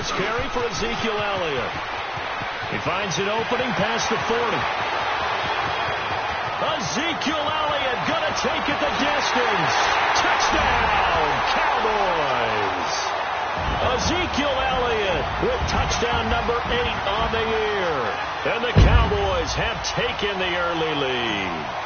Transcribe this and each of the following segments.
first carry for Ezekiel Elliott. He finds an opening past the 40. Ezekiel Elliott gonna take it the distance. Touchdown, Cowboys. Ezekiel Elliott with touchdown number 8 on the year. And the Cowboys have taken the early lead.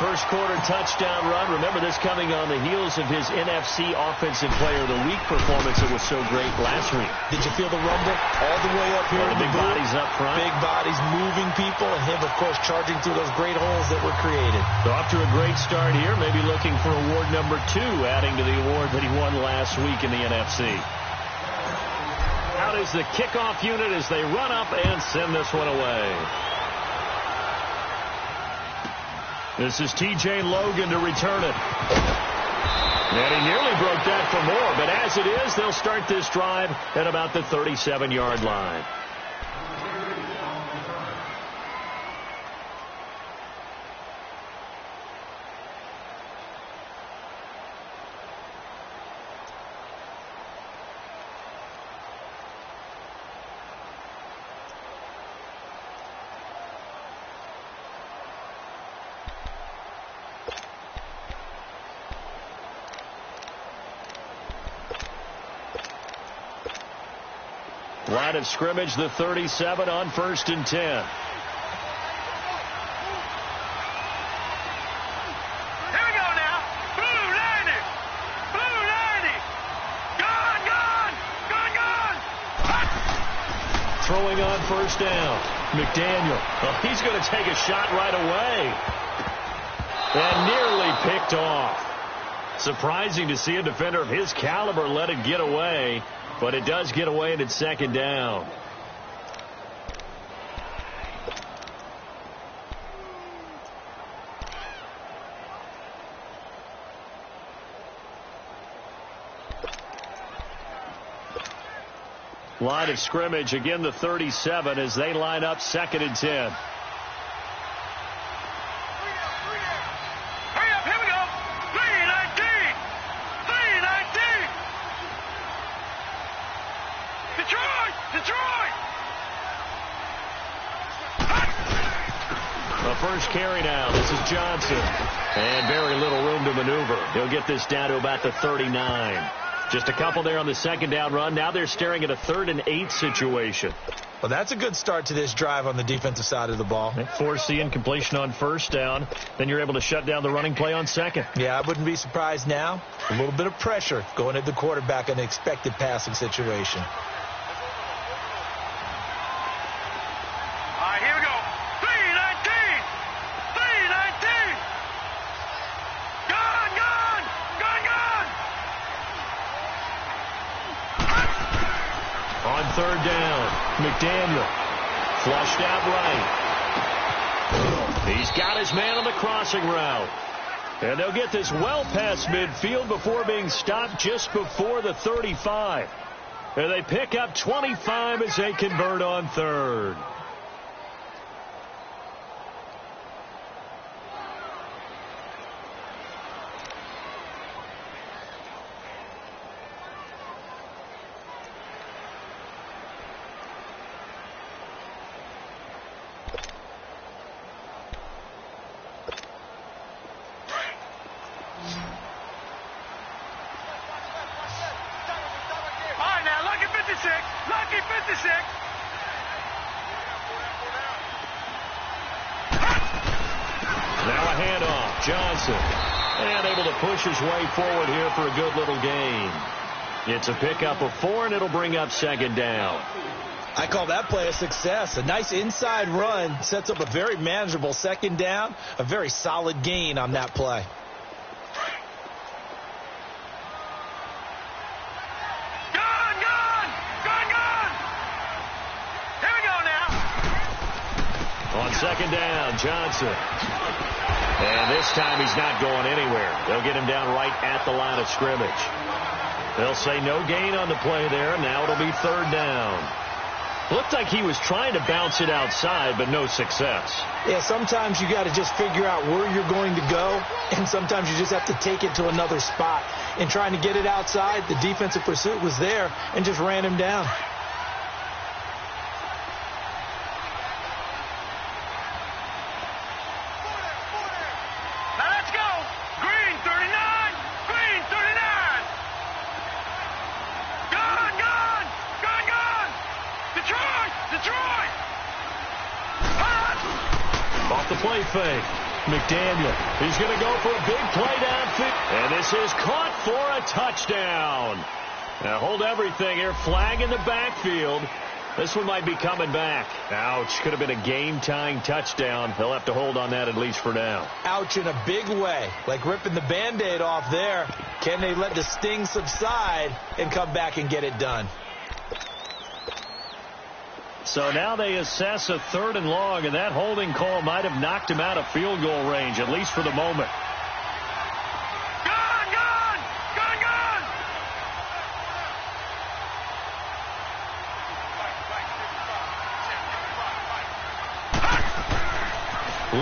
First quarter touchdown run. Remember, this coming on the heels of his NFC Offensive Player of the Week performance that was so great last week. Did you feel the rumble all the way up here? The big bodies up front. Big bodies moving people, and him, of course, charging through those great holes that were created. So off to a great start here. Maybe looking for award number 2, adding to the award that he won last week in the NFC. Out is the kickoff unit as they run up and send this one away. This is T.J. Logan to return it. And he nearly broke that for more, but as it is, they'll start this drive at about the 37-yard line. Line of scrimmage, the 37 on 1st and 10. Here we go now. Blue 90. Blue 90. Gone, gone. Gone, gone. Throwing on 1st down. McDaniel. Oh, he's going to take a shot right away. And nearly picked off. Surprising to see a defender of his caliber let it get away. But it does get away and it's 2nd down. Line of scrimmage, again the 37 as they line up 2nd and 10. First carry now. This is Johnson. And very little room to maneuver. He'll get this down to about the 39. Just a couple there on the 2nd down run. Now they're staring at a 3rd and 8 situation. Well, that's a good start to this drive on the defensive side of the ball. Force the incompletion on 1st down. Then you're able to shut down the running play on 2nd. Yeah, I wouldn't be surprised now. A little bit of pressure going at the quarterback in an expected passing situation. On 3rd down, McDaniel flushed out right. He's got his man on the crossing route. And they'll get this well past midfield before being stopped just before the 35. And they pick up 25 as they convert on 3rd. Lucky 56. Now a handoff. Johnson. And able to push his way forward here for a good little gain. It's a pickup of 4, and it'll bring up 2nd down. I call that play a success. A nice inside run sets up a very manageable 2nd down. A very solid gain on that play. On 2nd down, Johnson. And this time he's not going anywhere. They'll get him down right at the line of scrimmage. They'll say no gain on the play there. Now it'll be 3rd down. Looked like he was trying to bounce it outside, but no success. Yeah, sometimes you got to just figure out where you're going to go, and sometimes you just have to take it to another spot. In trying to get it outside, the defensive pursuit was there and just ran him down. Now let's go. Green 39. Green 39. Gone, gone. Gone, gone. Detroit. Detroit. Off the play fake. McDaniel. He's going to go for a big play downfield. And this is caught for a touchdown. Now hold everything here. Flag in the backfield. This one might be coming back. Ouch. Could have been a game-tying touchdown. They'll have to hold on that at least for now. Ouch in a big way. Like ripping the Band-Aid off there. Can they let the sting subside and come back and get it done? So now they assess a 3rd and long, and that holding call might have knocked him out of field goal range, at least for the moment. Gone, gone. Gone, gone.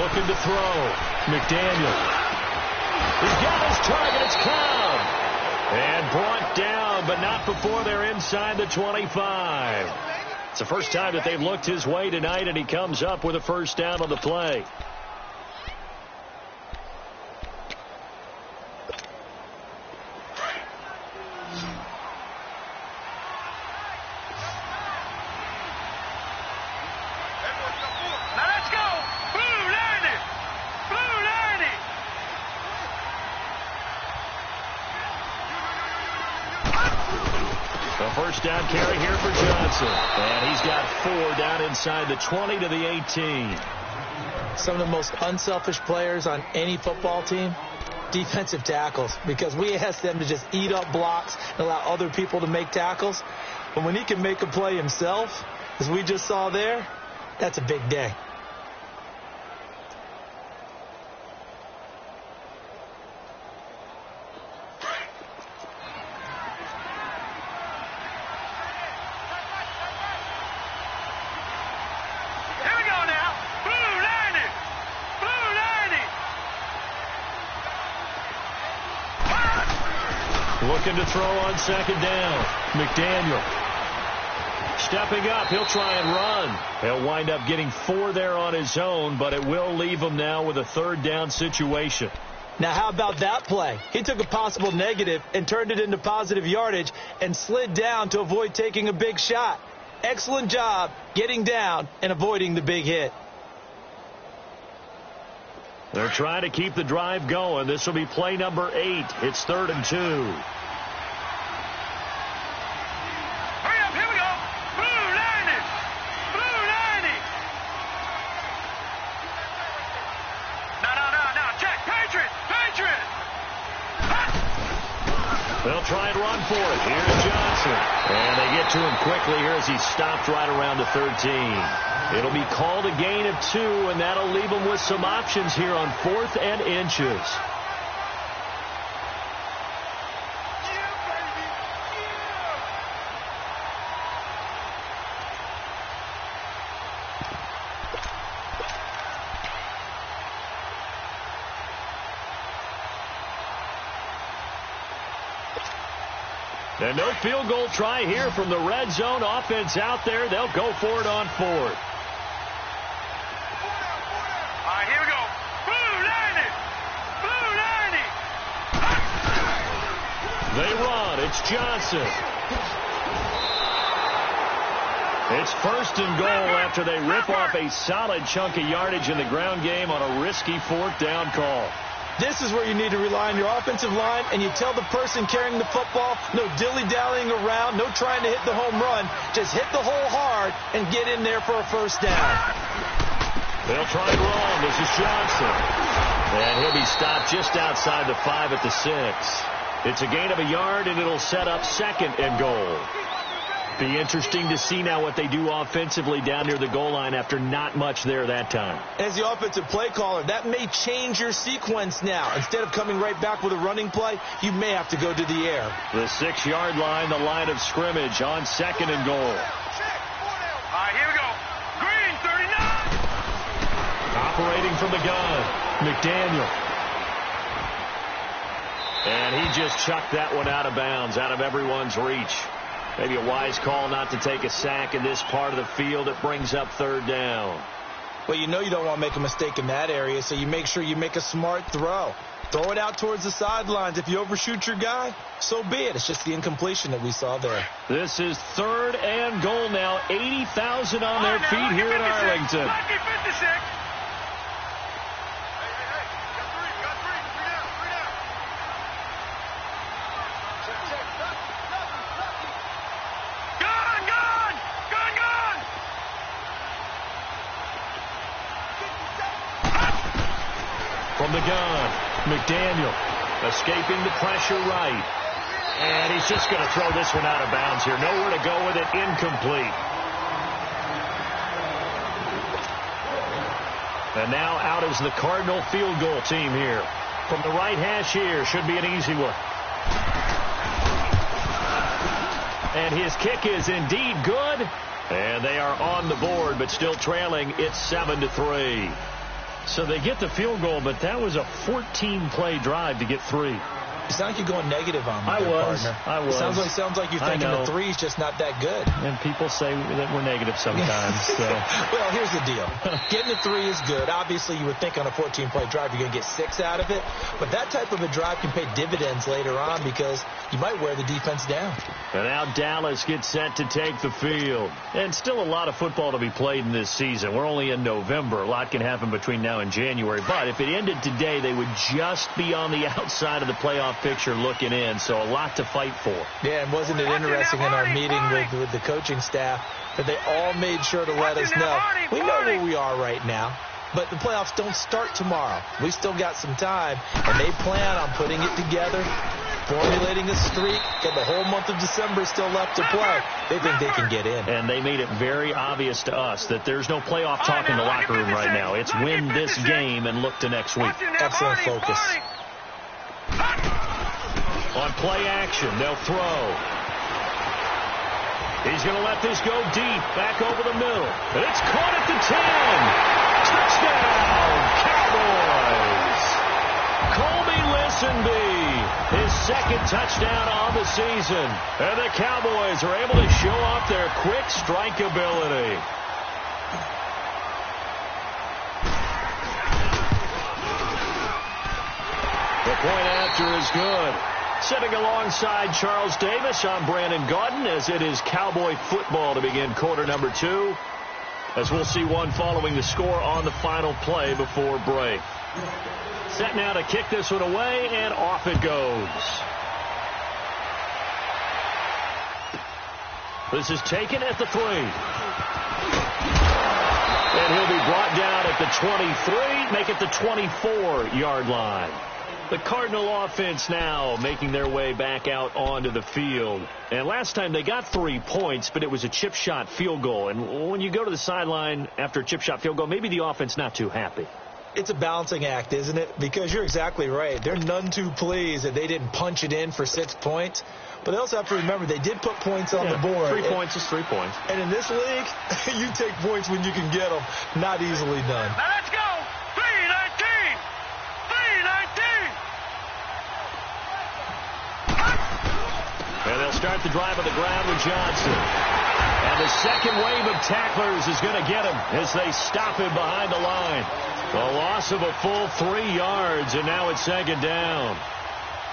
Looking to throw. McDaniel. He's got his target. It's Cobb. And brought down, but not before they're inside the 25. It's the first time that they've looked his way tonight, and he comes up with a first down on the play. Now let's go. Blue 90. Blue 90. The first down carry here for Johnson. And he's got 4 down inside the 20 to the 18. Some of the most unselfish players on any football team, defensive tackles, because we ask them to just eat up blocks and allow other people to make tackles. But when he can make a play himself, as we just saw there, that's a big day. Here we go now. Blue 90. Blue 90. Looking to throw on 2nd down. McDaniel. Stepping up, he'll try and run. He'll wind up getting 4 there on his own, but it will leave him now with a 3rd down situation. Now, how about that play? He took a possible negative and turned it into positive yardage and slid down to avoid taking a big shot. Excellent job getting down and avoiding the big hit. They're trying to keep the drive going. This will be play number 8. It's 3rd and 2. Hurry up. Here we go. Blue 90. Blue 90. No. Check. Patriot. Patriot. They'll try and run for it. Here's Johnson. And they get to him quickly here as he stopped right around the 13. It'll be called a gain of 2, and that'll leave them with some options here on 4th and inches. And no field goal try here from the red zone. Offense out there. They'll go for it on 4th. All right, here we go. Blue 90. Blue 90. They run. It's Johnson. It's 1st and goal after they rip off a solid chunk of yardage in the ground game on a risky 4th down call. This is where you need to rely on your offensive line, and you tell the person carrying the football, no dilly-dallying around, no trying to hit the home run. Just hit the hole hard and get in there for a first down. They'll try and run. This is Johnson. And he'll be stopped just outside the 5 at the 6. It's a gain of a yard, and it'll set up 2nd and goal. Be interesting to see now what they do offensively down near the goal line after not much there that time. As the offensive play caller, that may change your sequence now. Instead of coming right back with a running play, you may have to go to the air. The 6-yard line, the line of scrimmage on 2nd and goal. All right, from the gun. McDaniel. And he just chucked that one out of bounds, out of everyone's reach. Maybe a wise call not to take a sack in this part of the field. It brings up third down. Well, you know you don't want to make a mistake in that area, so you make sure you make a smart throw. Throw it out towards the sidelines. If you overshoot your guy, so be it. It's just the incompletion that we saw there. This is 3rd and goal now. 80,000 on their feet here in Arlington. Lucky 56. From the gun, McDaniel escaping the pressure right. And he's just going to throw this one out of bounds here. Nowhere to go with it. Incomplete. And now out is the Cardinal field goal team here. From the right hash here. Should be an easy one. And his kick is indeed good. And they are on the board, but still trailing. It's 7-3. So they get the field goal, but that was a 14-play drive to get 3. It sounds like you're going negative on me, partner. I was. It sounds like you're thinking the 3's just not that good. And people say that we're negative sometimes. So. Well, here's the deal. Getting a 3 is good. Obviously, you would think on a 14-play drive you're going to get 6 out of it. But that type of a drive can pay dividends later on because you might wear the defense down. And now Dallas gets set to take the field. And still a lot of football to be played in this season. We're only in November. A lot can happen between now and January. But if it ended today, they would just be on the outside of the playoff picture looking in. So a lot to fight for. Yeah, and wasn't it interesting in our meeting with the coaching staff that they all made sure to let us know. We know where we are right now. But the playoffs don't start tomorrow. We still got some time, and they plan on putting it together, formulating a streak. Got the whole month of December still left to play. They think they can get in. And they made it very obvious to us that there's no playoff talk in the locker room right now. It's win this game and look to next week. Excellent focus. On play action, they'll throw. He's going to let this go deep, back over the middle. And it's caught at the 10. Touchdown, Cowboys. Colby Listenby, his second touchdown on the season. And the Cowboys are able to show off their quick strike ability. The point after is good. Sitting alongside Charles Davis, I'm Brandon Gaudin, as it is Cowboy football to begin quarter number 2. As we'll see one following the score on the final play before break. Set now to kick this one away, and off it goes. This is taken at the 3. And he'll be brought down at the 23, make it the 24-yard line. The Cardinal offense now making their way back out onto the field. And last time they got 3 points, but it was a chip shot field goal. And when you go to the sideline after a chip shot field goal, maybe the offense not too happy. It's a balancing act, isn't it? Because you're exactly right. They're none too pleased that they didn't punch it in for 6 points. But they also have to remember they did put points on the board. 3 points is 3 points. And in this league, you take points when you can get them. Not easily done. Now let's go. 3-19. 3-19. And they'll start the drive on the ground with Johnson. And the second wave of tacklers is going to get him as they stop him behind the line. A loss of a full 3 yards, and now it's second down.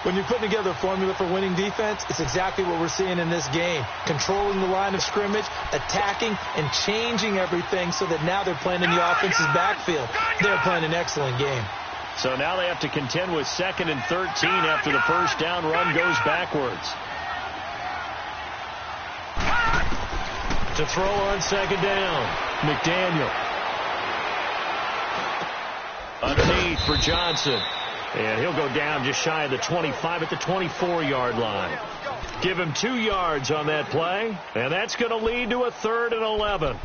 When you're putting together a formula for winning defense, it's exactly what we're seeing in this game. Controlling the line of scrimmage, attacking, and changing everything so that now they're playing in the offense's backfield. They're playing an excellent game. So now they have to contend with 2nd and 13 after the first down run goes backwards. To throw on second down, McDaniel. Underneath for Johnson. And he'll go down just shy of the 25 at the 24-yard line. Give him 2 yards on that play, and that's going to lead to a 3rd and 11.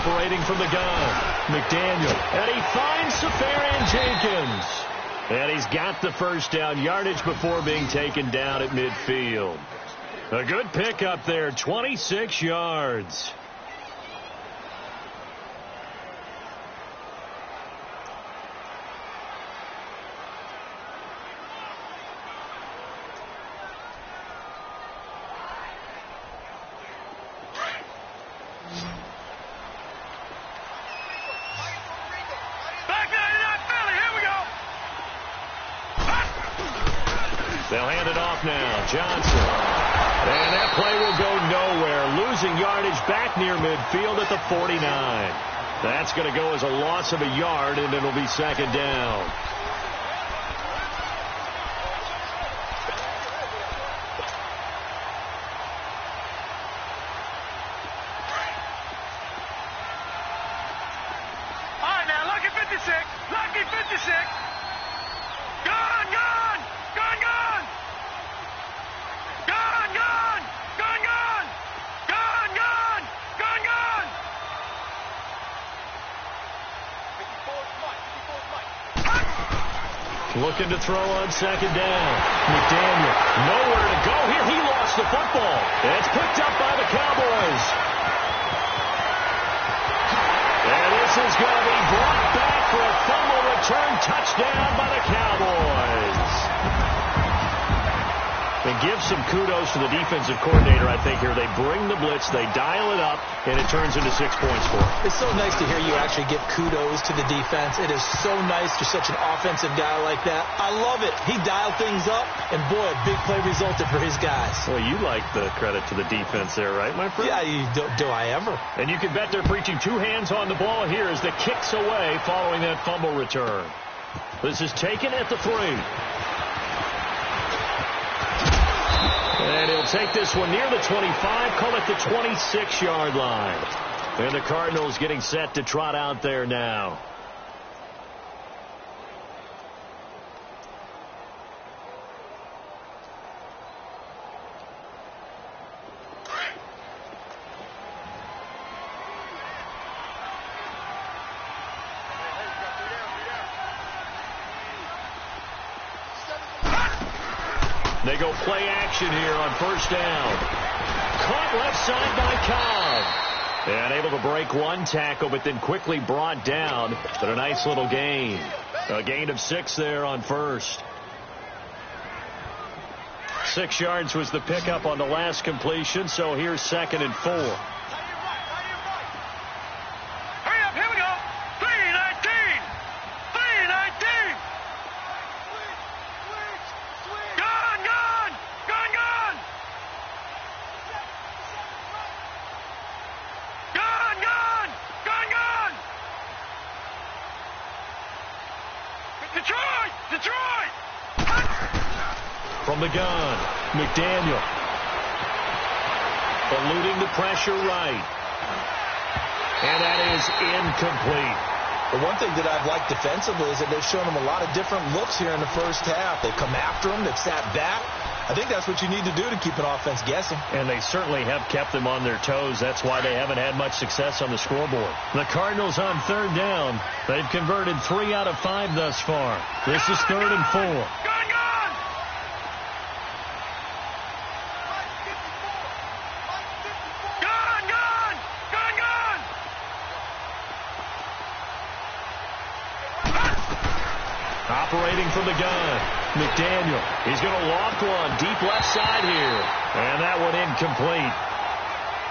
Operating from the gun, McDaniel. And he finds Safarian-Jenkins. And he's got the first down, yardage before being taken down at midfield. A good pickup there, 26 yards. They'll hand it off now. Johnson. And that play will go nowhere. Losing yardage back near midfield at the 49. That's going to go as a loss of a yard, and it'll be second down. All right, now, lucky 56. Lucky 56. Gone, gone. Gone, gone! Gone, gone! Gone, gone! Gone, gone! Gone, gone! 54's Mike. Looking to throw on second down. McDaniel, nowhere to go here. He lost the football. It's picked up by the Cowboys. And this is going to be brought back for a fumble return touchdown by the Cowboys. And give some kudos to the defensive coordinator, I think, here. They bring the blitz, they dial it up, and it turns into 6 points for them. It's so nice to hear you actually give kudos to the defense. It is so nice for such an offensive guy like that. I love it. He dialed things up, and boy, a big play resulted for his guys. Well, you like the credit to the defense there, right, my friend? Yeah, do I ever? And you can bet they're preaching two hands on the ball here as the kick's away following that fumble return. This is taken at the 3. And he'll take this one near the 25, call it the 26-yard line. And the Cardinals getting set to trot out there now. They go play action here on first down. Caught left side by Cobb. And able to break one tackle, but then quickly brought down. But a nice little gain. A gain of 6 there on first. 6 yards was the pickup on the last completion, so here's 2nd and 4. Hurry up, here we go. 3-19. 3-19. Gone, gone. Gone, gone. Gone, gone. Gone, gone. Detroit! Detroit! From the gun, McDaniel. Eluding the pressure right. And that is incomplete. The one thing that I've liked defensively is that they've shown them a lot of different looks here in the first half. They've come after them. They've sat back. I think that's what you need to do to keep an offense guessing. And they certainly have kept them on their toes. That's why they haven't had much success on the scoreboard. The Cardinals on third down. They've converted 3 out of 5 thus far. This is 3rd and 4. Gone, gone. Gone, gone. Gone, gone. Operating from the gun, McDaniel. He's going to loft one deep left side here. And that one incomplete.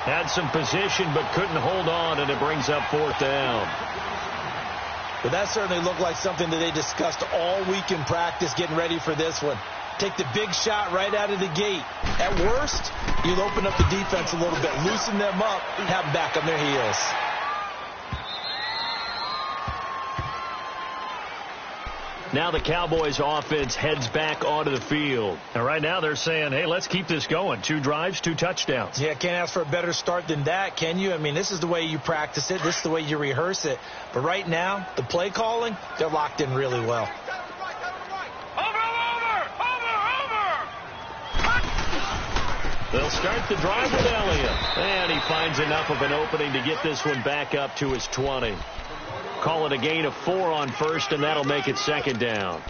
Had some position but couldn't hold on, and it brings up 4th down. But that certainly looked like something that they discussed all week in practice getting ready for this one. Take the big shot right out of the gate. At worst, you'll open up the defense a little bit, loosen them up, and have them back on their heels. Now the Cowboys offense heads back onto the field. And right now they're saying, hey, let's keep this going. 2 drives, 2 touchdowns. Yeah, can't ask for a better start than that, can you? I mean, this is the way you practice it. This is the way you rehearse it. But right now, the play calling, they're locked in really well. They'll start the drive with Elliott. And he finds enough of an opening to get this one back up to his 20. Call it a gain of 4 on first, and that'll make it second down.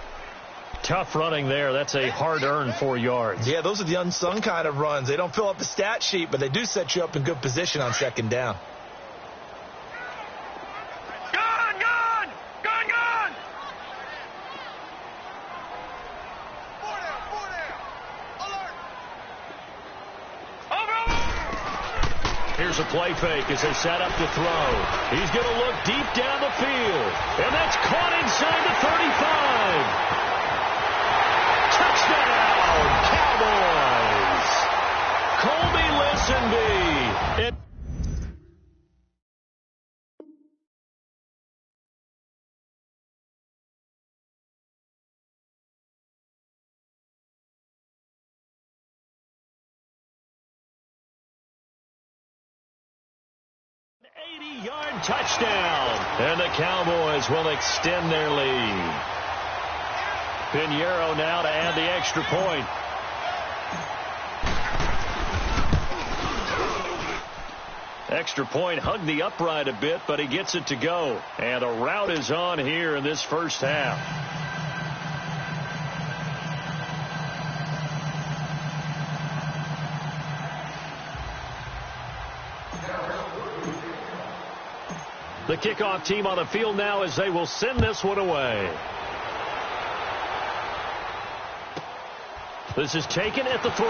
Tough running there. That's a hard-earned 4 yards. Yeah, those are the unsung kind of runs. They don't fill up the stat sheet, but they do set you up in good position on second down. Here's a play fake as they set up to throw. He's going to look deep down the field. And that's caught inside the 35. Touchdown, Cowboys. Colby Lisenby. An 80-yard touchdown. And the Cowboys will extend their lead. Pinheiro now to add the extra point. Extra point hugged the upright a bit, but he gets it to go. And the route is on here in this first half. The kickoff team on the field now as they will send this one away. This is taken at the 3.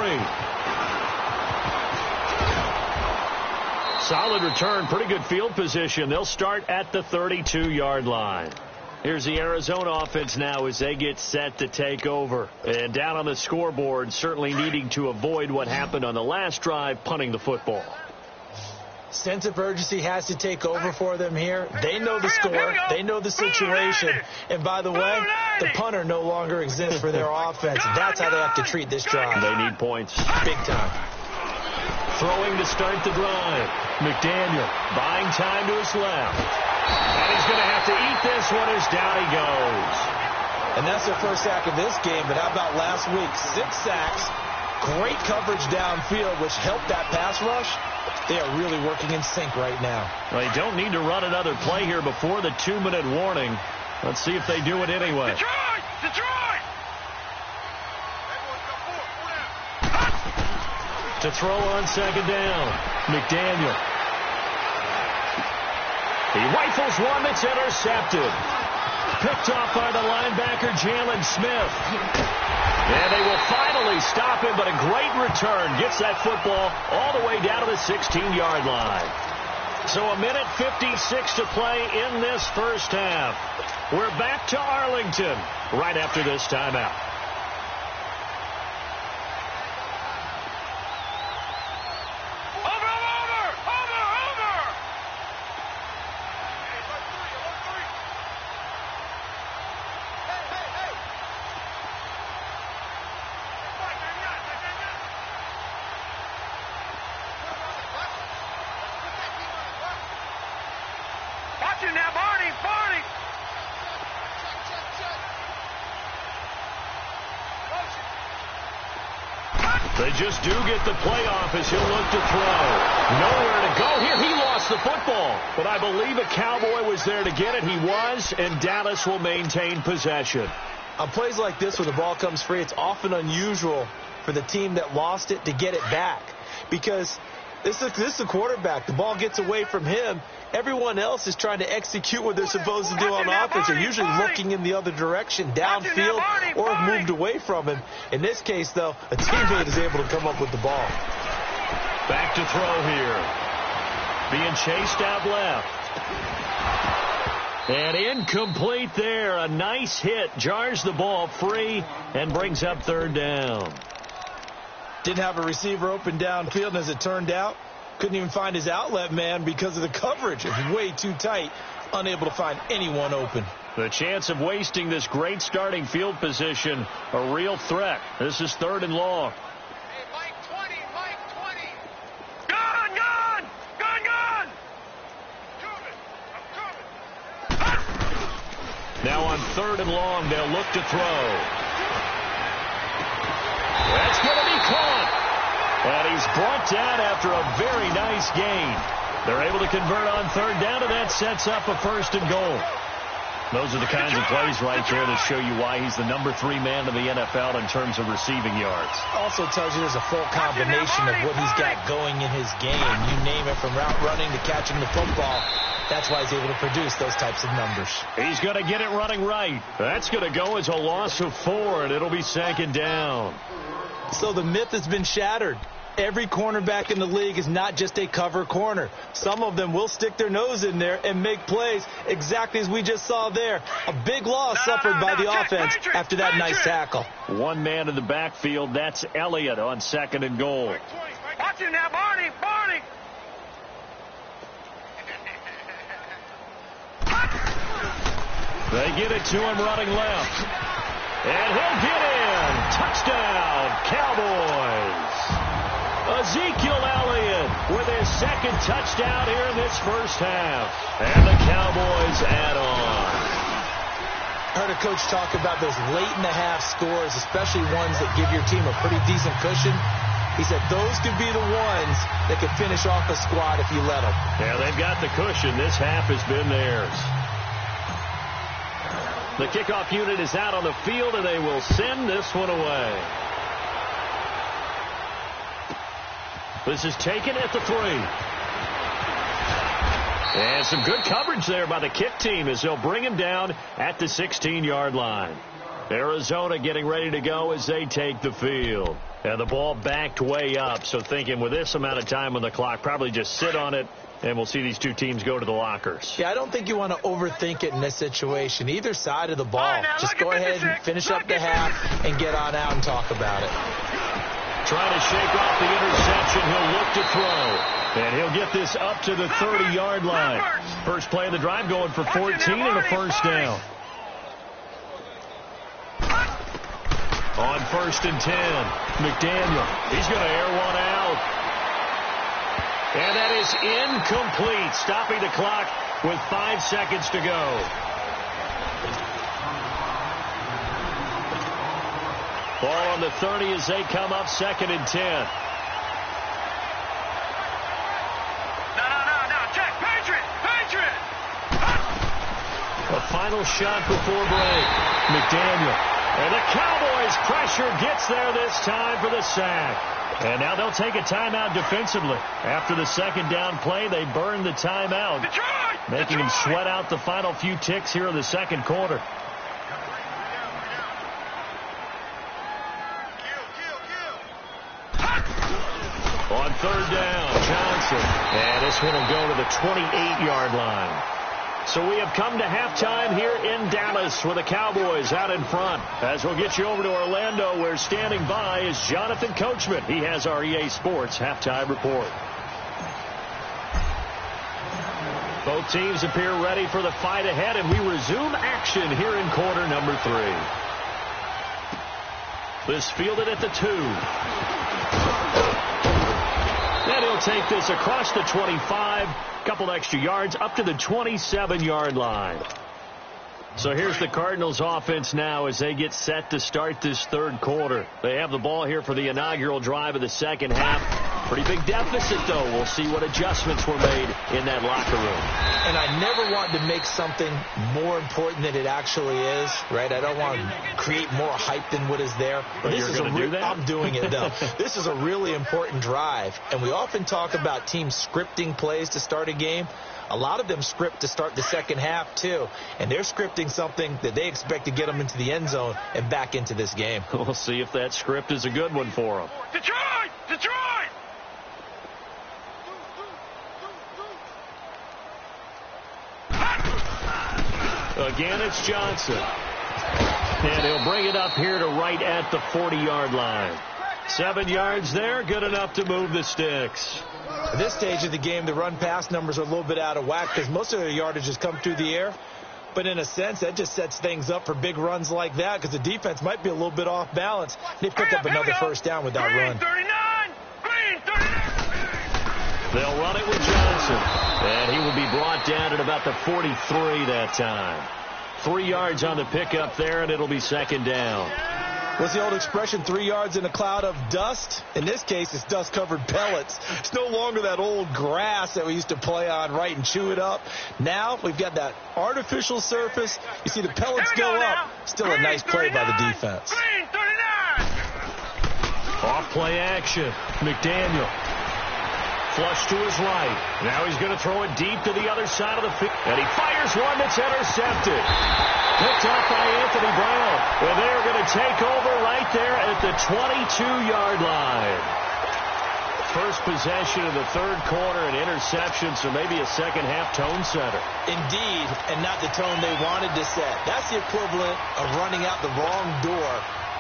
Solid return, pretty good field position. They'll start at the 32-yard line. Here's the Arizona offense now as they get set to take over. And down on the scoreboard, certainly needing to avoid what happened on the last drive, punting the football. Sense of urgency has to take over for them here. They know the score. They know the situation. And by the way, the punter no longer exists for their offense. That's how they have to treat this drive. They need points. Big time. Throwing to start the drive. McDaniel buying time to his left. And he's going to have to eat this one as down he goes. And that's their first sack of this game. But how about last week? 6 sacks. Great coverage downfield, which helped that pass rush. They are really working in sync right now. Well, they don't need to run another play here before the 2-minute warning. Let's see if they do it anyway. Detroit! To throw on second down, McDaniel. He rifles one that's intercepted. Picked off by the linebacker, Jalen Smith. And they will finally stop him, but a great return. Gets that football all the way down to the 16-yard line. So 1:56 to play in this first half. We're back to Arlington right after this timeout. They just do get the play off as he'll look to throw. Nowhere to go here. He lost the football. But I believe a Cowboy was there to get it. He was, and Dallas will maintain possession. On plays like this where the ball comes free, it's often unusual for the team that lost it to get it back. Because this is the quarterback. The ball gets away from him. Everyone else is trying to execute what they're supposed to do on offense. They're usually looking in the other direction, downfield, or have moved away from him. In this case, though, a teammate is able to come up with the ball. Back to throw here. Being chased out left. And incomplete there. A nice hit. Jars the ball free and brings up third down. Didn't have a receiver open downfield, and as it turned out, couldn't even find his outlet man because of the coverage. It was way too tight, unable to find anyone open. The chance of wasting this great starting field position, a real threat. This is 3rd and long. Hey, Mike 20, Mike 20. Gone! I'm coming. Now on 3rd and long, they'll look to throw. That's going to be caught. And he's brought down after a very nice gain. They're able to convert on third down, and that sets up a 1st and goal. Those are the kinds of plays right there that show you why he's the number 3 man in the NFL in terms of receiving yards. Also tells you there's a full combination of what he's got going in his game. You name it, from route running to catching the football. That's why he's able to produce those types of numbers. He's going to get it running right. That's going to go as a loss of 4, and it'll be 2nd down. So the myth has been shattered. Every cornerback in the league is not just a cover corner. Some of them will stick their nose in there and make plays exactly as we just saw there. A big loss suffered by the offense after that nice tackle. One man in the backfield, that's Elliott on 2nd and goal. Watch him now, Barney, Barney. They get it to him running left. And he'll get in. Touchdown, Cowboys. Ezekiel Elliott with his 2nd touchdown here in this first half. And the Cowboys add on. I heard a coach talk about those late-in-the-half scores, especially ones that give your team a pretty decent cushion. He said those could be the ones that could finish off a squad if you let them. Yeah, they've got the cushion. This half has been theirs. The kickoff unit is out on the field, and they will send this one away. This is taken at the 3. And some good coverage there by the kick team as they'll bring him down at the 16-yard line. Arizona getting ready to go as they take the field. And the ball backed way up, so thinking with this amount of time on the clock, probably just sit on it, and we'll see these two teams go to the lockers. Yeah, I don't think you want to overthink it in this situation. Either side of the ball. Just go ahead and finish up the half and get on out and talk about it. Trying to shake off the interception. He'll look to throw. And he'll get this up to the 30-yard line. First play of the drive going for 14 and a 1st down. On 1st and 10, McDaniel. He's going to air one out. And that is incomplete, stopping the clock with 5 seconds to go. Ball on the 30 as they come up 2nd and 10. No, check, Patriot. A final shot before break. McDaniel. And the Cowboys' pressure gets there this time for the sack. And now they'll take a timeout defensively. After the 2nd down play, they burn the timeout, making them sweat out the final few ticks here in the 2nd quarter. On 3rd down, Johnson. And this one will go to the 28-yard line. So we have come to halftime here in Dallas with the Cowboys out in front. As we'll get you over to Orlando, where standing by is Jonathan Coachman. He has our EA Sports halftime report. Both teams appear ready for the fight ahead, and we resume action here in quarter number 3. This fielded at the 2. And he'll take this across the 25. Couple extra yards up to the 27-yard line. So here's the Cardinals offense now as they get set to start this 3rd quarter. They have the ball here for the inaugural drive of the 2nd half. Pretty big deficit, though. We'll see what adjustments were made in that locker room. And I never want to make something more important than it actually is, right? I don't want to create more hype than what is there. But you're going to do that? I'm doing it, though. This is a really important drive. And we often talk about teams scripting plays to start a game. A lot of them script to start the 2nd half, too. And they're scripting something that they expect to get them into the end zone and back into this game. We'll see if that script is a good one for them. Detroit! Again, it's Johnson. And he'll bring it up here to right at the 40-yard line. 7 yards there, good enough to move the sticks. At this stage of the game, the run-pass numbers are a little bit out of whack because most of their yardage has come through the air. But in a sense, that just sets things up for big runs like that because the defense might be a little bit off balance. They picked up another 1st down with that run. 39! Green, 39! They'll run it with Johnson. And he will be brought down at about the 43 that time. 3 yards on the pickup there, and it'll be 2nd down. What's the old expression, 3 yards in a cloud of dust? In this case, it's dust-covered pellets. It's no longer that old grass that we used to play on, right, and chew it up. Now we've got that artificial surface. You see the pellets go up. Still a nice play by the defense. Off play action. McDaniel. Flush to his right. Now he's going to throw it deep to the other side of the field. And he fires one that's intercepted. Picked off by Anthony Brown. And they're going to take over right there at the 22-yard line. First possession of the third quarter and interception, so maybe a second-half tone setter. Indeed, and not the tone they wanted to set. That's the equivalent of running out the wrong door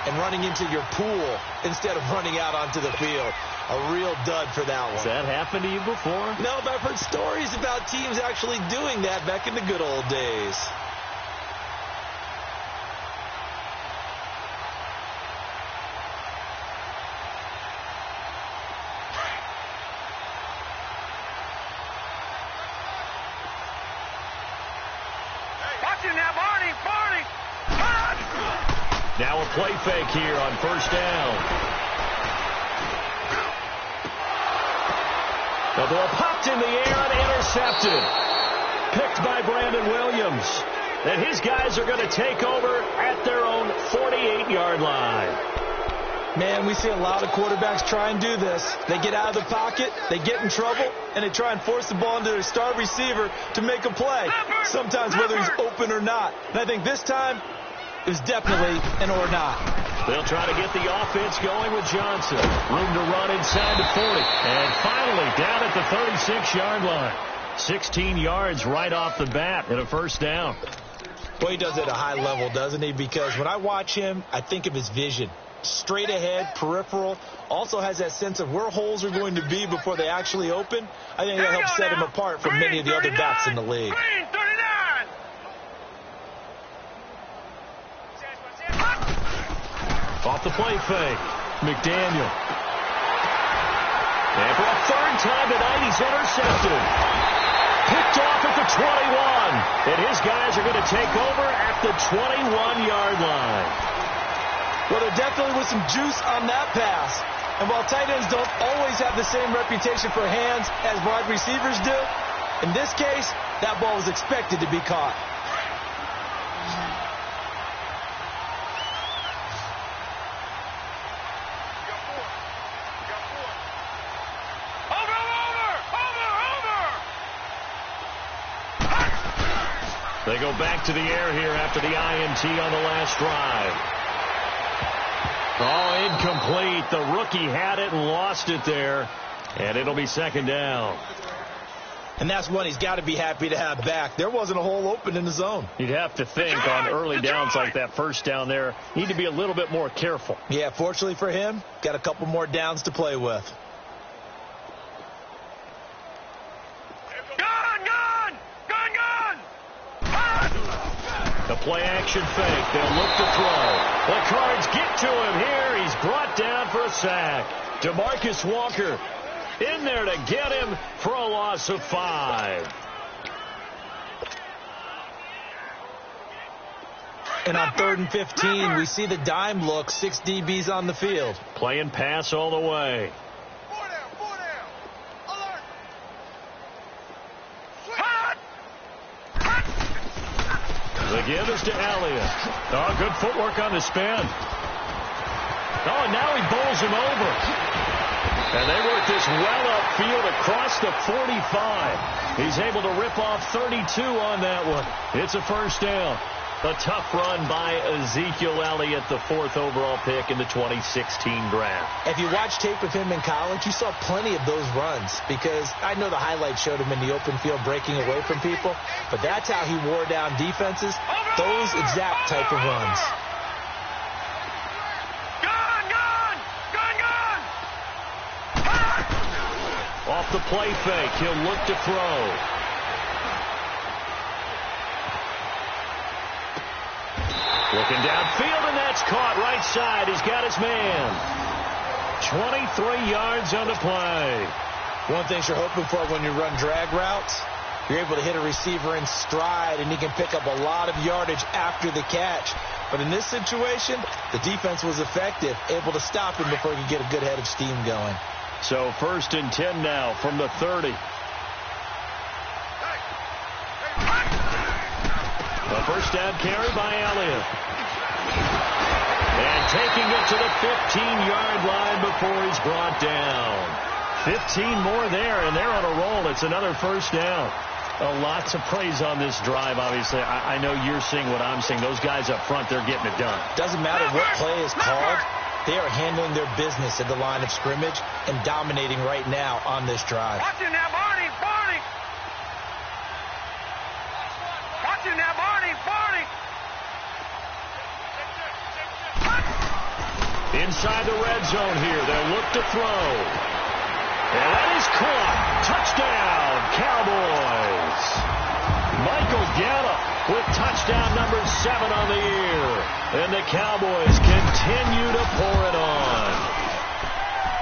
and running into your pool instead of running out onto the field. A real dud for that one. Has that happened to you before? No, but I've heard stories about teams actually doing that back in the good old days. Watch him now, Barney! Now a play fake here on first down. The ball popped in the air and intercepted. Picked by Brandon Williams. And his guys are going to take over at their own 48-yard line. Man, we see a lot of quarterbacks try and do this. They get out of the pocket, they get in trouble, and they try and force the ball into their star receiver to make a play. Sometimes whether he's open or not. And I think this time, it was definitely an or not. They'll try to get the offense going with Johnson. Room to run inside the 40. And finally down at the 36-yard line. 16 yards right off the bat and a first down. Well, he does it at a high level, doesn't he? Because when I watch him, I think of his vision. Straight ahead, peripheral. Also has that sense of where holes are going to be before they actually open. I think that helps set him apart from many of the other backs in the league. Off the play fake. McDaniel. And for a third time tonight, he's intercepted. Picked off at the 21. And his guys are going to take over at the 21-yard line. Well, there definitely was some juice on that pass. And while tight ends don't always have the same reputation for hands as wide receivers do, in this case, that ball was expected to be caught. They go back to the air here after the INT on the last drive. Oh, incomplete. The rookie had it and lost it there. And it'll be second down. And that's one he's got to be happy to have back. There wasn't a hole open in the zone. You'd have to think on early downs like that first down there, need to be a little bit more careful. Yeah, fortunately for him, got a couple more downs to play with. The play action fake. They'll look to throw. The Cards get to him here. He's brought down for a sack. DeMarcus Walker in there to get him for a loss of 5. And on 3rd and 15, we see the dime look. 6 DBs on the field. Playing pass all the way. The give is to Elliott. Oh, good footwork on the spin. Oh, and now he bowls him over. And they work this well upfield across the 45. He's able to rip off 32 on that one. It's a first down. A tough run by Ezekiel Elliott, the 4th overall pick in the 2016 draft. If you watch tape of him in college, you saw plenty of those runs because I know the highlights showed him in the open field breaking away from people, but that's how he wore down defenses, those exact type of runs. Off the play fake, he'll look to throw. Looking downfield, and that's caught right side. He's got his man. 23 yards on the play. One thing you're hoping for when you run drag routes, you're able to hit a receiver in stride, and he can pick up a lot of yardage after the catch. But in this situation, the defense was effective, able to stop him before he could get a good head of steam going. So 1st and 10 now from the 30. A first down carry by Elliott. And taking it to the 15-yard line before he's brought down. 15 more there, and they're on a roll. It's another first down. Lots of praise on this drive, obviously. I know you're seeing what I'm seeing. Those guys up front, they're getting it done. Doesn't matter what play is called. They are handling their business at the line of scrimmage and dominating right now on this drive. Watch him now, Barney! Barney! Watch him now, Barney! Barney! Inside the red zone here. They'll look to throw. And that is caught. Touchdown, Cowboys. Michael Gallup with touchdown number 7 on the year. And the Cowboys continue to pour it on.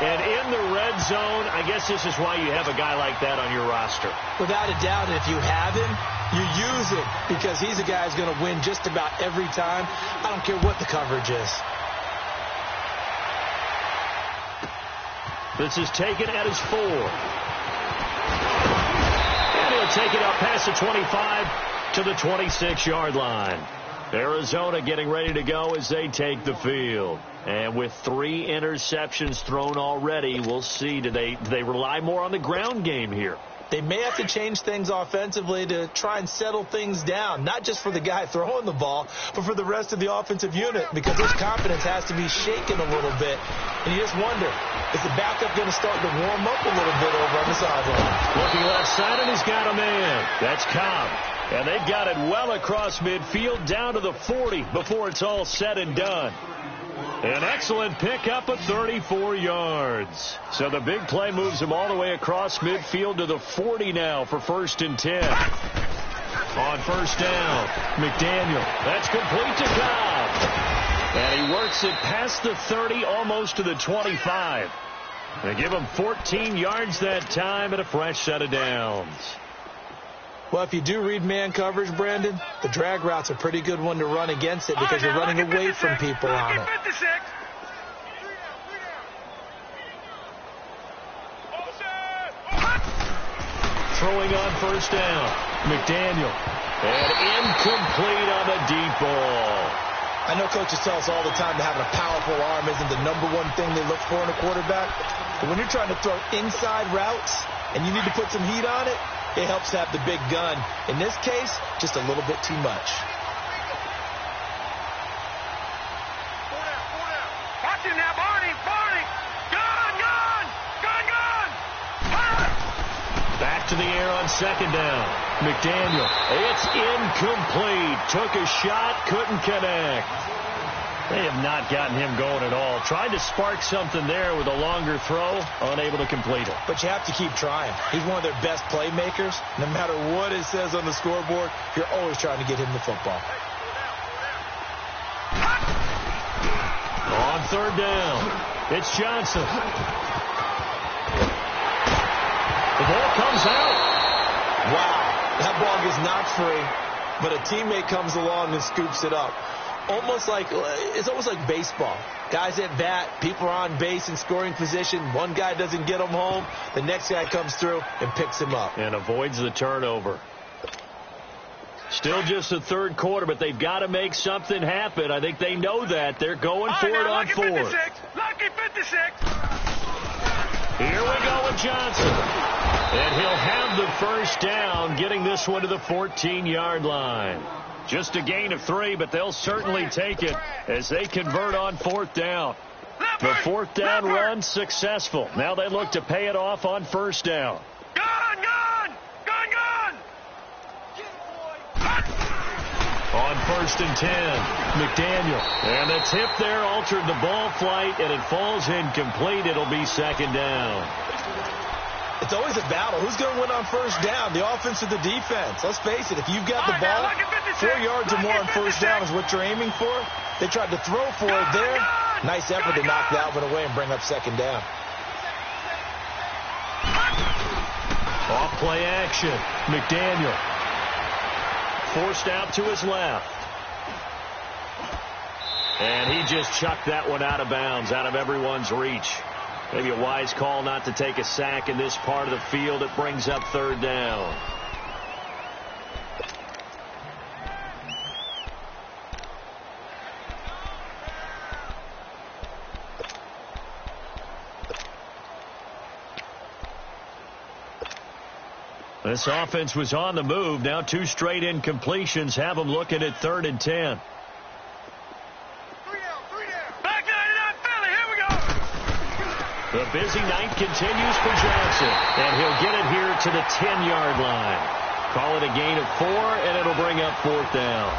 And in the red zone, I guess this is why you have a guy like that on your roster. Without a doubt, if you have him, you use it because he's a guy who's going to win just about every time. I don't care what the coverage is. This is taken at his 4. And he'll take it out past the 25 to the 26-yard line. Arizona getting ready to go as they take the field. And with 3 interceptions thrown already, we'll see. Do they rely more on the ground game here? They may have to change things offensively to try and settle things down, not just for the guy throwing the ball, but for the rest of the offensive unit, because his confidence has to be shaken a little bit. And you just wonder, is the backup going to start to warm up a little bit over on the sideline? Looking left side, and he's got a man. That's Cobb. And they've got it well across midfield down to the 40 before it's all said and done. An excellent pickup of 34 yards. So the big play moves him all the way across midfield to the 40 now for 1st and 10. On first down, McDaniel. That's complete to Cobb. And he works it past the 30, almost to the 25. They give him 14 yards that time and a fresh set of downs. Well, if you do read man coverage, Brandon, the drag route's a pretty good one to run against it because you're running away from people on it. Throwing on first down, McDaniel. And incomplete on the deep ball. I know coaches tell us all the time that having a powerful arm isn't the #1 thing they look for in a quarterback. But when you're trying to throw inside routes and you need to put some heat on it, it helps to have the big gun. In this case, just a little bit too much. Watch him now, Barney! Barney! Gun! Gun! Gun! Gun! Back to the air on second down. McDaniel. It's incomplete. Took a shot, couldn't connect. They have not gotten him going at all. Tried to spark something there with a longer throw, unable to complete it. But you have to keep trying. He's one of their best playmakers. No matter what it says on the scoreboard, you're always trying to get him the football. On third down, it's Johnson. The ball comes out. Wow, that ball gets knocked free, but a teammate comes along and scoops it up. It's almost like baseball. Guys at bat, people are on base in scoring position. One guy doesn't get him home. The next guy comes through and picks him up. And avoids the turnover. Still just the third quarter, but they've got to make something happen. I think they know that. They're going for it on fourth. Lucky 56. Here we go with Johnson. And he'll have the first down, getting this one to the 14-yard line. Just a gain of 3, but they'll certainly take it as they convert on fourth down. The fourth down run successful. Now they look to pay it off on first down. Gun! Gun! Gun! Gun! On 1st and 10, McDaniel. And the tip there altered the ball flight, and it falls incomplete. It'll be second down. It's always a battle. Who's going to win on first down, the offense or the defense? Let's face it, if you've got the ball, 4 yards or more on first down is what you're aiming for. They tried to throw for it there. Nice effort to knock that one away and bring up second down. Off play action. McDaniel. Forced out to his left. And he just chucked that one out of bounds, out of everyone's reach. Maybe a wise call not to take a sack in this part of the field. It brings up third down. This offense was on the move. Now 2 straight incompletions have them looking at 3rd and 10. Back nine it up, Philly. Here we go. The busy night continues for Johnson, and he'll get it here to the 10-yard line. Call it a gain of 4, and it'll bring up 4th down.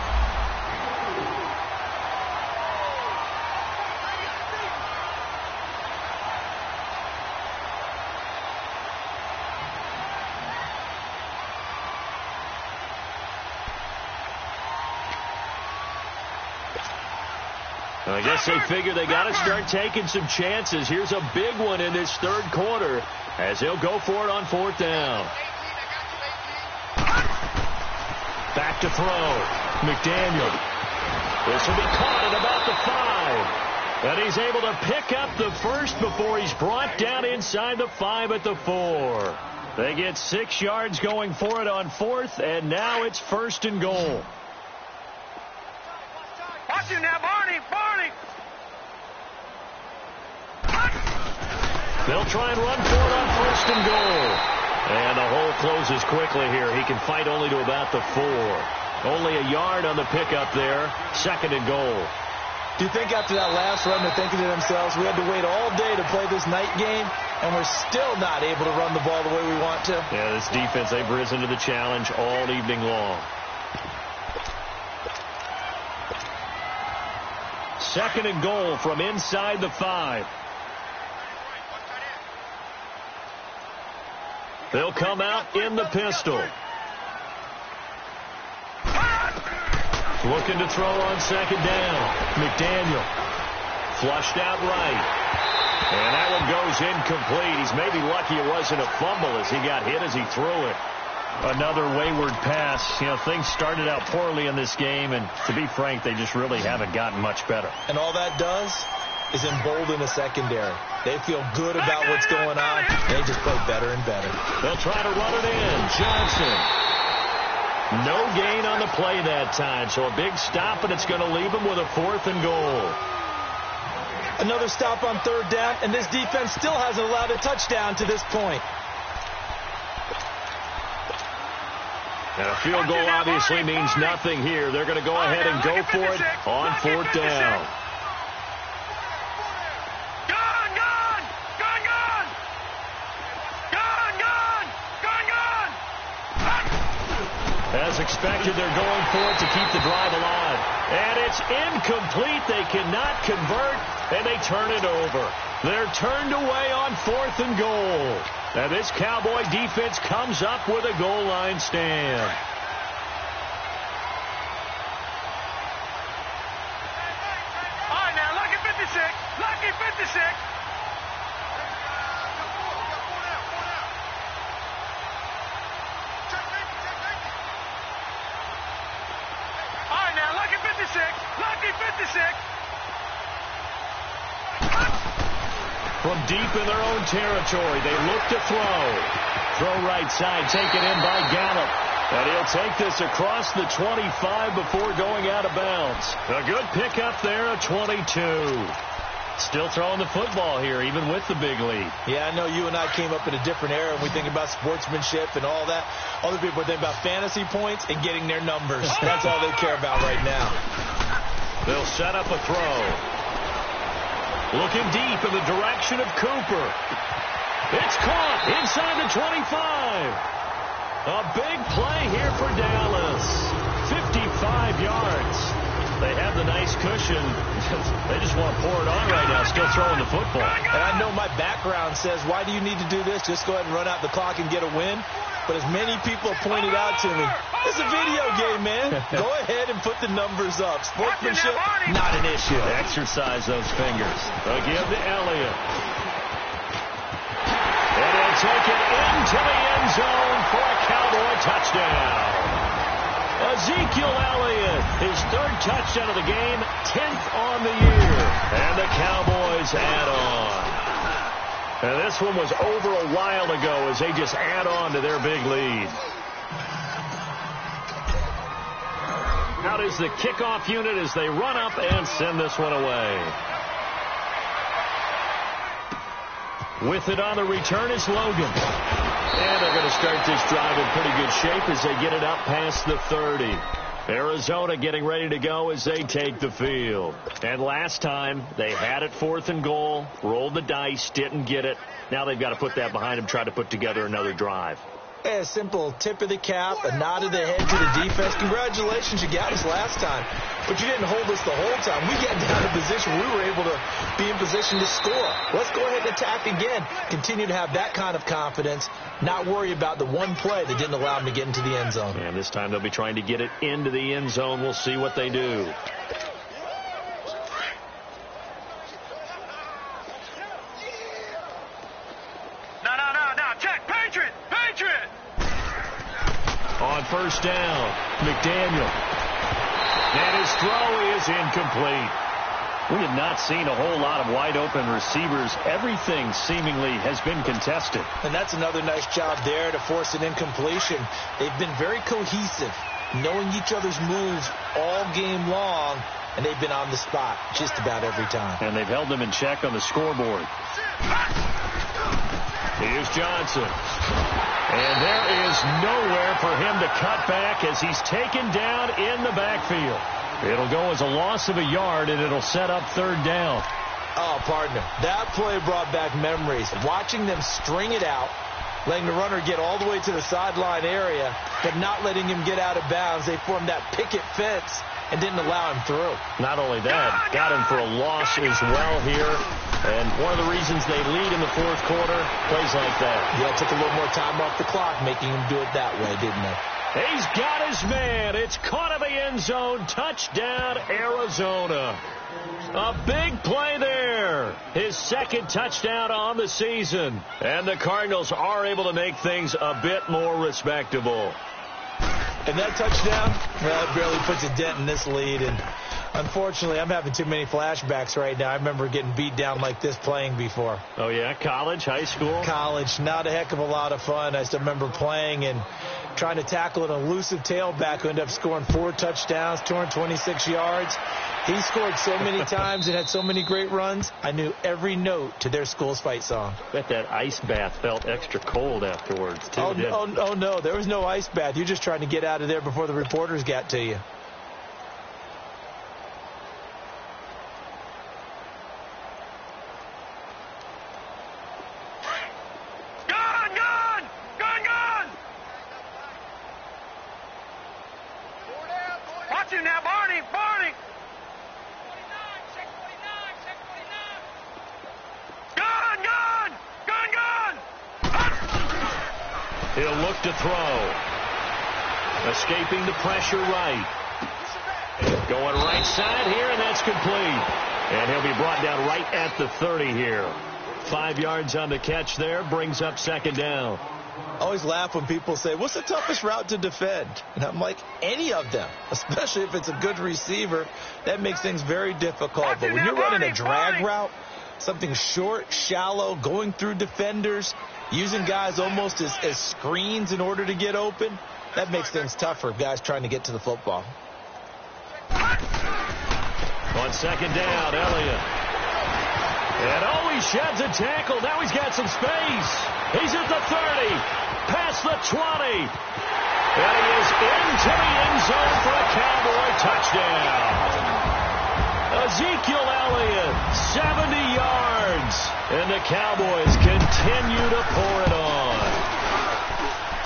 I guess they figure they got to start taking some chances. Here's a big one in this 3rd quarter as he'll go for it on 4th down. Back to throw. McDaniel. This will be caught at about the 5. And he's able to pick up the first before he's brought down inside the 5 at the 4. They get 6 yards going for it on 4th, and now it's 1st and goal. Watch him now, Barney. They'll try and run for it on 1st and goal. And the hole closes quickly here. He can fight only to about the 4. Only a yard on the pickup there. 2nd and goal. Do you think after that last run they're thinking to themselves, we had to wait all day to play this night game, and we're still not able to run the ball the way we want to? Yeah, this defense, they've risen to the challenge all evening long. 2nd and goal from inside the 5. They'll come out in the pistol. Looking to throw on 2nd down. McDaniel. Flushed out right. And that one goes incomplete. He's maybe lucky it wasn't a fumble as he got hit as he threw it. Another wayward pass. You know, things started out poorly in this game, and to be frank, they just really haven't gotten much better. And all that does is embolden the secondary. They feel good about what's going on. They just play better and better. They'll try to run it in. Johnson. No gain on the play that time, so a big stop, and it's going to leave them with a 4th and goal. Another stop on 3rd down, and this defense still hasn't allowed a touchdown to this point. And a field goal obviously means nothing here. They're going to go ahead and go for it on 4th down. As expected, they're going for it to keep the drive alive. And it's incomplete. They cannot convert, and they turn it over. They're turned away on 4th and goal. And this Cowboy defense comes up with a goal line stand. All right, now, lucky 56. Lucky 56. Lucky 56. From deep in their own territory, they look to throw. Throw right side, taken in by Gallup. And he'll take this across the 25 before going out of bounds. A good pickup there, a 22. Still throwing the football here, even with the big lead. Yeah, I know you and I came up in a different era, and we think about sportsmanship and all that. Other people think about fantasy points and getting their numbers. That's all they care about right now. They'll set up a throw. Looking deep in the direction of Cooper. It's caught inside the 25. A big play here for Dallas. 55 yards. They have the nice cushion. They just want to pour it on right now, still throwing the football. And I know my background says, why do you need to do this? Just go ahead and run out the clock and get a win. But as many people have pointed out to me, it's a video game, man. Go ahead and put the numbers up. Sportsmanship, not an issue. Exercise those fingers. They'll give to Elliott. And he'll take it into the end zone for a Cowboy touchdown. Ezekiel Elliott, his third touchdown of the game, 10th on the year. And the Cowboys add on. And this one was over a while ago as they just add on to their big lead. Out is the kickoff unit as they run up and send this one away. With it on the return is Logan. And they're going to start this drive in pretty good shape as they get it up past the 30. Arizona getting ready to go as they take the field. And last time, they had it 4th and goal, rolled the dice, didn't get it. Now they've got to put that behind them, try to put together another drive. A simple tip of the cap, a nod of the head to the defense. Congratulations, you got us last time. But you didn't hold us the whole time. We got down in position. We were able to be in position to score. Let's go ahead and attack again. Continue to have that kind of confidence. Not worry about the one play that didn't allow them to get into the end zone. And this time they'll be trying to get it into the end zone. We'll see what they do. On first down, McDaniel. And his throw is incomplete. We have not seen a whole lot of wide open receivers. Everything seemingly has been contested. And that's another nice job there to force an incompletion. They've been very cohesive, knowing each other's moves all game long, and they've been on the spot just about every time. And they've held them in check on the scoreboard. Here's Johnson. And there is nowhere for him to cut back as he's taken down in the backfield. It'll go as a loss of a yard, and it'll set up 3rd down. Oh, partner, that play brought back memories. Watching them string it out, letting the runner get all the way to the sideline area, but not letting him get out of bounds. They formed that picket fence and didn't allow him through. Not only that, got him for a loss as well here. And one of the reasons they lead in the 4th quarter, plays like that. Yeah, took a little more time off the clock, making him do it that way, didn't they? He's got his man. It's caught in the end zone. Touchdown, Arizona. A big play there. His 2nd touchdown on the season. And the Cardinals are able to make things a bit more respectable. And that touchdown, well, it barely puts a dent in this lead. And unfortunately, I'm having too many flashbacks right now. I remember getting beat down like this playing before. Oh, yeah? College, high school? College. Not a heck of a lot of fun. I still remember playing and trying to tackle an elusive tailback who ended up scoring 4 touchdowns, 226 yards. He scored so many times and had so many great runs, I knew every note to their school's fight song. Bet that ice bath felt extra cold afterwards, too. Oh, no, there was no ice bath. You're just trying to get out of there before the reporters got to you. Watch him now, Barney! He'll look to throw. Escaping the pressure right. Going right side here, and that's complete. And he'll be brought down right at the 30 here. 5 yards on the catch there, brings up 2nd down. I always laugh when people say, what's the toughest route to defend? And I'm like, any of them, especially if it's a good receiver. That makes things very difficult. But when you're running a drag route, something short, shallow, going through defenders, using guys almost as screens in order to get open, that makes things tougher, guys trying to get to the football. On 2nd down, Elliott. And he sheds a tackle. Now he's got some space. He's at the 30, past the 20. And he is into the end zone for a Cowboy touchdown. Ezekiel Elliott, 70 yards. And the Cowboys continue to pour it on.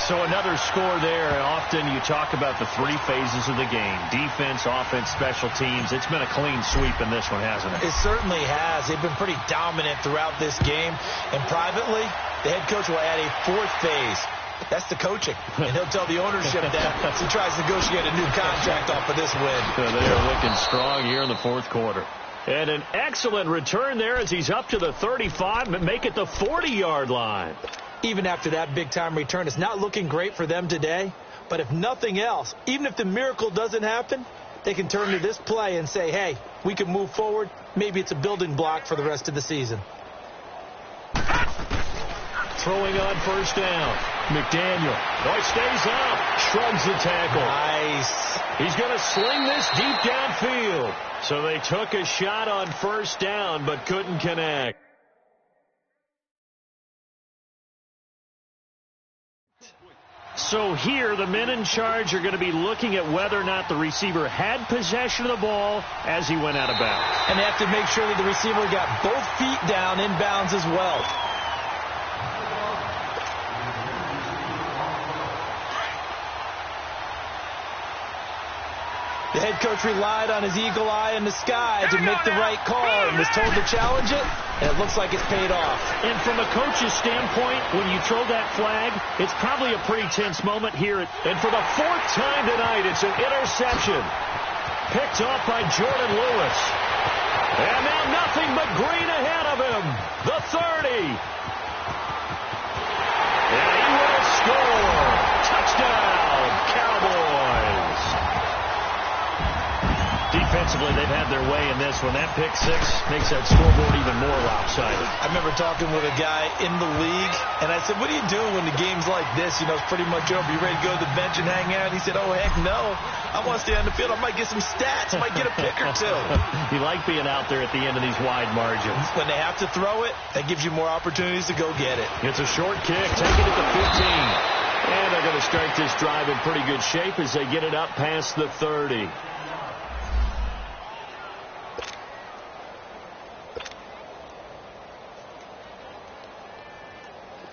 So another score there. And often you talk about the 3 phases of the game. Defense, offense, special teams. It's been a clean sweep in this one, hasn't it? It certainly has. They've been pretty dominant throughout this game. And privately, the head coach will add a 4th phase. That's the coaching. And he'll tell the ownership that as he tries to negotiate a new contract off of this win. So they are looking strong here in the 4th quarter. And an excellent return there as he's up to the 35, but make it the 40-yard line. Even after that big-time return, it's not looking great for them today. But if nothing else, even if the miracle doesn't happen, they can turn to this play and say, hey, we can move forward. Maybe it's a building block for the rest of the season. Throwing on first down. McDaniel. Oh, he stays up. Shrugs the tackle. Nice. He's going to sling this deep downfield. So they took a shot on first down but couldn't connect. So here, the men in charge are going to be looking at whether or not the receiver had possession of the ball as he went out of bounds. And they have to make sure that the receiver got both feet down in bounds as well. The head coach relied on his eagle eye in the sky to make the right call and was told to challenge it, and it looks like it's paid off. And from a coach's standpoint, when you throw that flag, it's probably a pretty tense moment here. And for the fourth time tonight, it's an interception. Picked off by Jordan Lewis. And now nothing but green ahead of him. The 30. And he will score. Touchdown, Cowboys. Defensively, they've had their way in this one. That pick six makes that scoreboard even more lopsided. I remember talking with a guy in the league, and I said, what are you doing when the game's like this? You know, it's pretty much over. You ready to go to the bench and hang out? He said, oh, heck no. I want to stay on the field. I might get some stats. I might get a pick or two. You like being out there at the end of these wide margins. When they have to throw it, that gives you more opportunities to go get it. It's a short kick. Take it at the 15. And they're going to start this drive in pretty good shape as they get it up past the 30.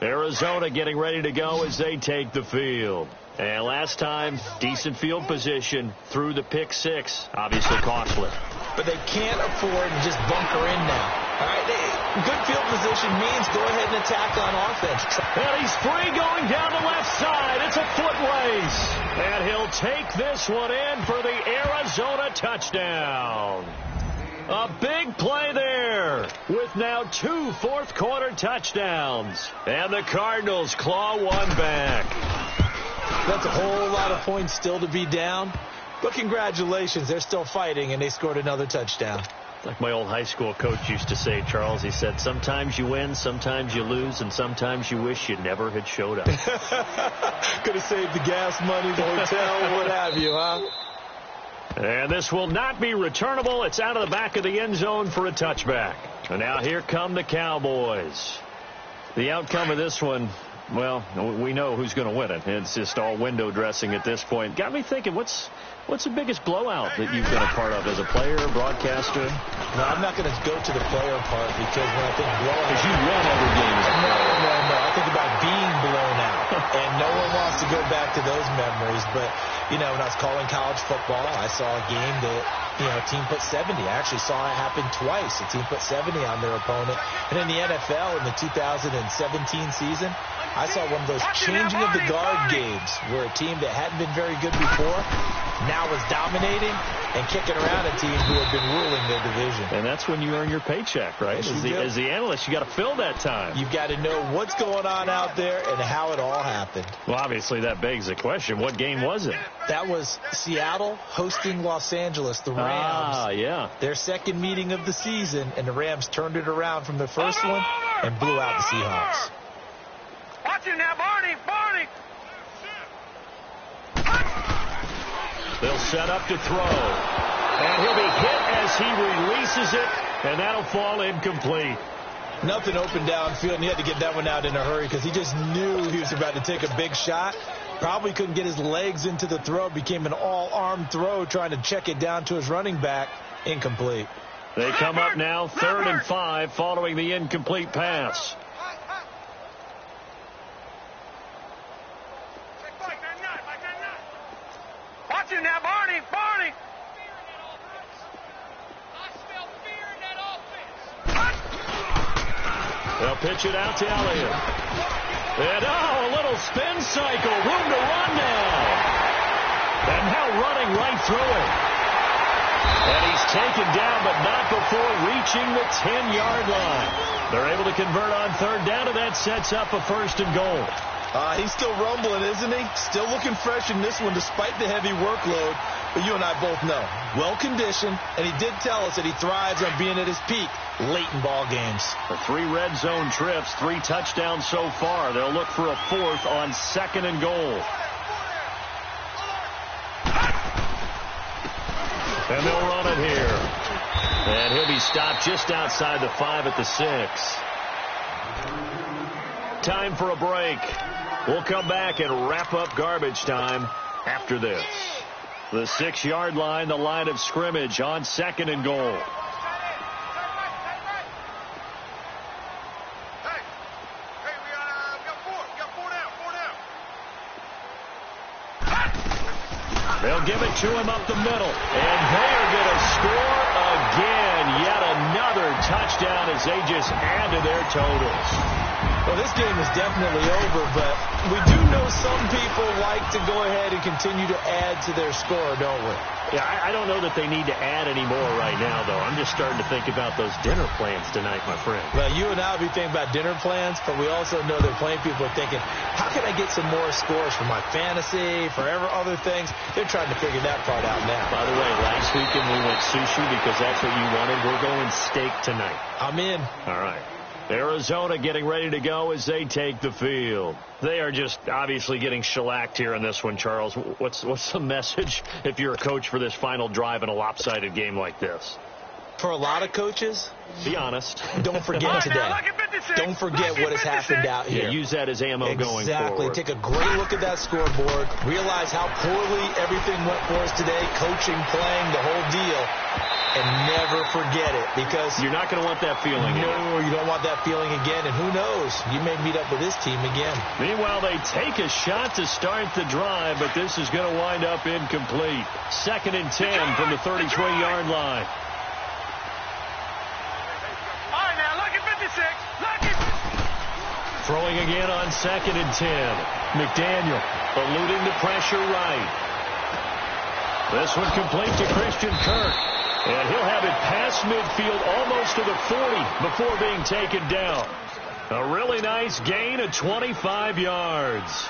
Arizona getting ready to go as they take the field. And last time, decent field position through the pick six. Obviously costly. But they can't afford to just bunker in now. All right, good field position means go ahead and attack on offense. And he's free going down the left side. It's a foot race. And he'll take this one in for the Arizona touchdown. A big play there with now 2 fourth-quarter touchdowns. And the Cardinals claw one back. That's a whole lot of points still to be down. But congratulations, they're still fighting, and they scored another touchdown. Like my old high school coach used to say, Charles, he said, sometimes you win, sometimes you lose, and sometimes you wish you never had showed up. Could have saved the gas money, the hotel, what have you, huh? And this will not be returnable. It's out of the back of the end zone for a touchback. And now here come the Cowboys. The outcome of this one, well, we know who's going to win it. It's just all window dressing at this point. Got me thinking, what's the biggest blowout that you've been a part of as a player, broadcaster? No, I'm not going to go to the player part because when I think blowout... Because you run every game as a player. No. I think about being blown out. And no one wants to go back to those memories. But, you know, when I was calling college football, I saw a game that, you know, a team put 70. I actually saw it happen twice. A team put 70 on their opponent. And in the NFL, in the 2017 season, I saw one of those changing of the guard games where a team that hadn't been very good before now was dominating and kicking around a team who had been ruling their division. And that's when you earn your paycheck, right? Yes, as the analyst, you got to fill that time. You've got to know what's going on out there and how it all happened. Well, obviously, that begs the question, what game was it? That was Seattle hosting Los Angeles, the Rams. Ah, yeah. Their second meeting of the season, and the Rams turned it around from the first one and blew out the Seahawks. Watch it now, Barney. They'll set up to throw. And he'll be hit as he releases it, and that'll fall incomplete. Nothing open downfield, and he had to get that one out in a hurry because he just knew he was about to take a big shot. Probably couldn't get his legs into the throw. Became an all-arm throw trying to check it down to his running back. Incomplete. They come up now 3rd and 5 following the incomplete pass. Watch it now, Barney. They'll pitch it out to Elliott. And a little spin cycle. Room to run now. And now running right through it. And he's taken down, but not before reaching the 10-yard line. They're able to convert on 3rd down, and that sets up a 1st and goal. He's still rumbling, isn't he? Still looking fresh in this one despite the heavy workload. But you and I both know, well-conditioned, and he did tell us that he thrives on being at his peak late in ball games. For 3 red zone trips, 3 touchdowns so far. They'll look for a 4th on 2nd and goal. And they'll run it here. And he'll be stopped just outside the 5 at the 6. Time for a break. We'll come back and wrap up garbage time after this. The 6-yard line, the line of scrimmage on 2nd and goal. They'll give it to him up the middle. And they are going to score again. Yet another touchdown as they just add to their totals. Well, this game is definitely over, but we do know some people like to go ahead and continue to add to their score, don't we? Yeah, I don't know that they need to add any more right now, though. I'm just starting to think about those dinner plans tonight, my friend. Well, you and I will be thinking about dinner plans, but we also know that plenty of people are thinking, how can I get some more scores for my fantasy, for other things? They're trying to figure that part out now. By the way, last weekend we went sushi because that's what you wanted. We're going steak tonight. I'm in. All right. Arizona getting ready to go as they take the field. They are just obviously getting shellacked here in this one, Charles. What's the message if you're a coach for this final drive in a lopsided game like this? For a lot of coaches, be honest. Don't forget today. Don't forget what has happened out here. Yeah, use that as ammo going forward. Exactly. Take a great look at that scoreboard. Realize how poorly everything went for us today. Coaching, playing, the whole deal. And never forget it, because you're not going to want that feeling again. No, you don't want that feeling again. And who knows? You may meet up with this team again. Meanwhile, they take a shot to start the drive, but this is going to wind up incomplete. 2nd and 10 from the 33-yard line. All right, now, look at 56. Look at... Throwing again on 2nd and 10. McDaniel eluding the pressure right. This one complete to Christian Kirk. And he'll have it past midfield almost to the 40 before being taken down. A really nice gain of 25 yards.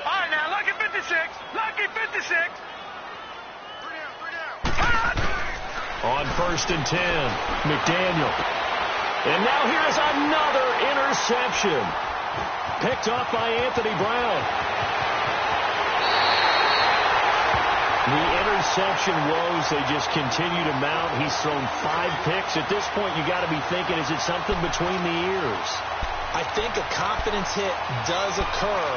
All right, now, look at 56. Lucky 56. On 1st and 10, McDaniel. And now here's another interception. Picked off by Anthony Brown. The interception woes, they just continue to mount. He's thrown 5 picks. At this point, you got to be thinking, is it something between the ears? I think a confidence hit does occur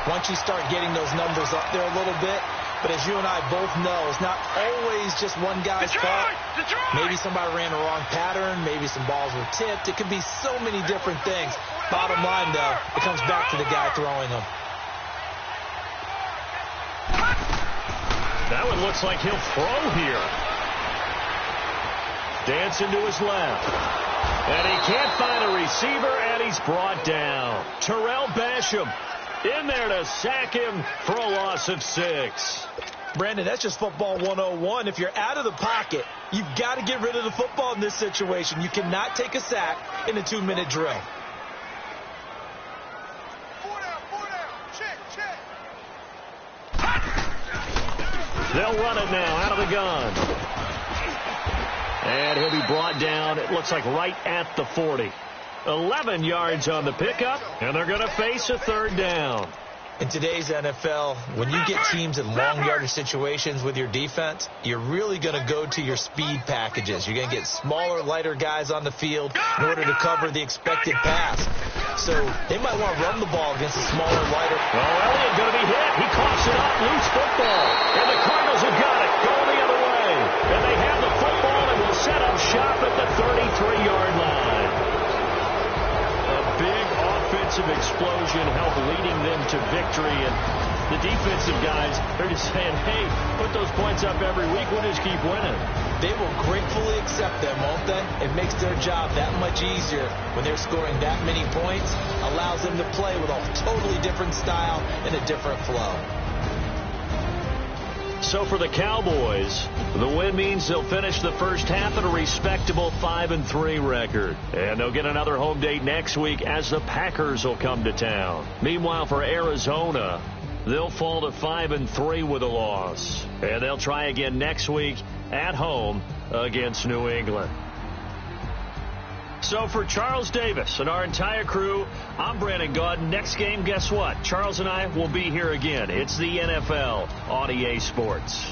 once you start getting those numbers up there a little bit. But as you and I both know, it's not always just one guy's fault. Maybe somebody ran a wrong pattern. Maybe some balls were tipped. It could be so many different things. Bottom line, though, it comes back to the guy throwing them. That one looks like he'll throw here. Dancing to his left. And he can't find a receiver, and he's brought down. Terrell Basham in there to sack him for a loss of 6. Brandon, that's just football 101. If you're out of the pocket, you've got to get rid of the football in this situation. You cannot take a sack in a 2-minute drill. They'll run it now out of the gun. And he'll be brought down, it looks like right at the 40. 11 yards on the pickup, and they're going to face a 3rd down. In today's NFL, when you get teams in long yardage situations with your defense, you're really going to go to your speed packages. You're going to get smaller, lighter guys on the field in order to cover the expected pass. So they might want to run the ball against a smaller, lighter. Well, Elliott going to be hit. He coughs it up, loose football. And the Cardinals have got it, going the other way. And they have the football and will set up shop at the 33-yard line. Big offensive explosion helped leading them to victory, and the defensive guys, they're just saying, hey, put those points up every week, we'll just keep winning. They will gratefully accept them, won't they? It makes their job that much easier when they're scoring that many points, allows them to play with a totally different style and a different flow. So for the Cowboys, the win means they'll finish the first half at a respectable 5-3 record. And they'll get another home date next week as the Packers will come to town. Meanwhile, for Arizona, they'll fall to 5-3 with a loss. And they'll try again next week at home against New England. So for Charles Davis and our entire crew, I'm Brandon Gaudin. Next game, guess what? Charles and I will be here again. It's the NFL on EA Sports.